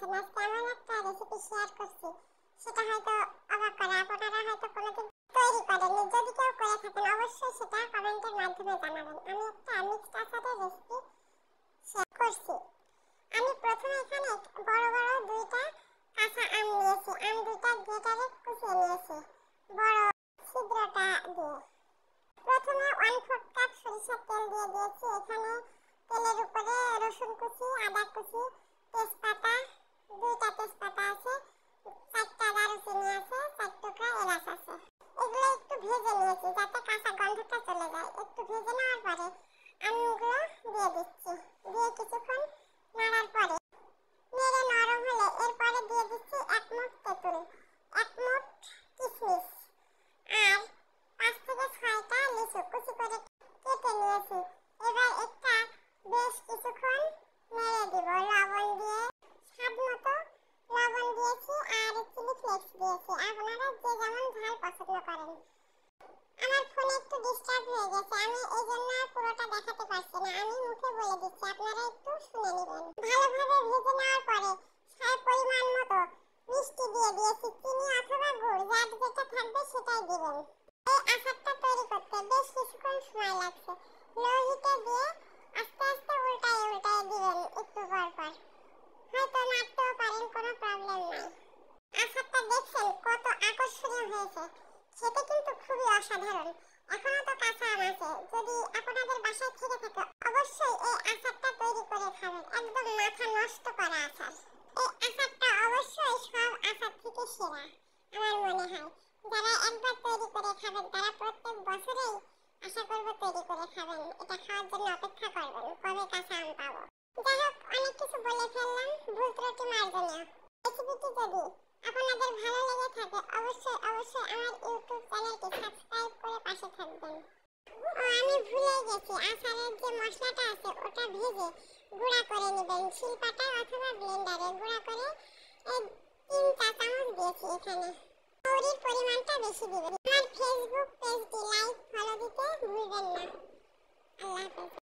আছেন? আজকে এমন একটা রেসিপি শেয়ার করছি, সেটা হয়তো অবাক করে, আপনারা হয়তো কোনোদিন তৈরি করেননি। যদি কেউ করে থাকেন অবশ্যই সেটা কমেন্টের মাধ্যমে জানাবেন। আমি একটা মিক্সড আচারের রেসিপি শেয়ার করছি। আমি প্রথমে এখানে বড় বড় দুইটা কাঁচা আম নিয়েছি। আম দুইটা গ্রেটারে কুচিয়ে নিয়েছি বড় ছিদ্রটা দিয়ে। প্রথমে 1/4 কাপ সরিষার তেল দিয়ে দিয়েছি। এখানে তেলের উপরে রসুন কুচি, আদা কুচি, তেজপাতা, দুইটা তেজপাতা আছে, 4টা দারুচিনি আছে, 4 টুকরা এলাচ আছে। এগুলো একটু ভেজে নিয়েছি যাতে কাঁচা গন্ধটা চলে যায়। একটু ভেজে নেওয়ার পরে আমগুলো দিয়ে দিচ্ছি। দিয়ে কিছুক্ষণ নাড়ার পরে নেড়ে নরম হলে এরপরে দিয়ে দিচ্ছি 1 মুঠ তেঁতুল, 1 মুঠ কিশমিশ আর 5 থেকে 6টা লিচু কুচি করে কেটে নিয়েছি। এবার একটা বেশ কিছুক্ষণ নেড়ে দিব। লবণ দিয়ে স্বাদ মতো লবণ দিয়েছি আর চিলি ফ্লেক্স দিয়েছি, আপনারা যে যেমন ঝাল পছন্দ করেন। আমার ফোনে একটু ডিস্টার্ব হয়ে গেছে, আমি এই জন্য পুরোটা দেখাতে পারছি না। আমি মুখে বলে দিচ্ছি, আপনারা একটু শুনে নেবেন। ভালোভাবে ভেজে নেওয়ার পরে পরিমাণ মতো মিষ্টি দিয়ে দিয়েছি। চিনি অথবা গুড় যার যেটা থাকবে সেটাই দিবেন। এই আচারটা তৈরি করতে বেশ কিছুক্ষণ সময় লাগছে। লো হিটে দিয়ে আস্তে আস্তে উল্টায় দিবেন একটু পর পর। হয়তো নাড়তেও পারেন, কোনো প্রবলেম নাই। আচারটা দেখছেন কত আকর্ষণীয় হয়েছে, খেতে কিন্তু খুবই অসাধারণ। এখনো তো কাঁচা আম আছে, যদি আপনাদের বাসায় থেকে থাকে অবশ্যই এই আচারটা তৈরি করে খাবেন। একদম মাথা নষ্ট করা আচার। এই আচারটা অবশ্যই সব আচার থেকে সেরা আমার মনে হয়। যারা একবার তৈরি করে খাবেন তারা প্রত্যেক বছরেই আশা করব তৈরি করে খাবেন। এটা খাওয়ার জন্য অপেক্ষা করবেন কবে কাঁচা আম পাবো। যাই হোক, অনেক কিছু বলে ফেললাম, ভুল ত্রুটি মার্জনীয়। রেসিপিটি যদি আপনাদের ভালো লেগে থাকে অবশ্যই আমার ইউটিউব চ্যানেলটি সাবস্ক্রাইব করে পাশে থাকবেন। আমি ভুলে গেছি, আচারের যে মশলাটা আছে ওটা ভেজে গুঁড়া করে নেবেন শিলপাটায় অথবা ব্লেন্ডারে। গুঁড়া করে 3 চা চামচ দিয়েছি এখানে। মৌরির পরিমাণটা বেশি দিবেন। আমার ফেসবুক পেজটি লাইক ফলো দিতে ভুলবেন না। আল্লাহ হাফেজ।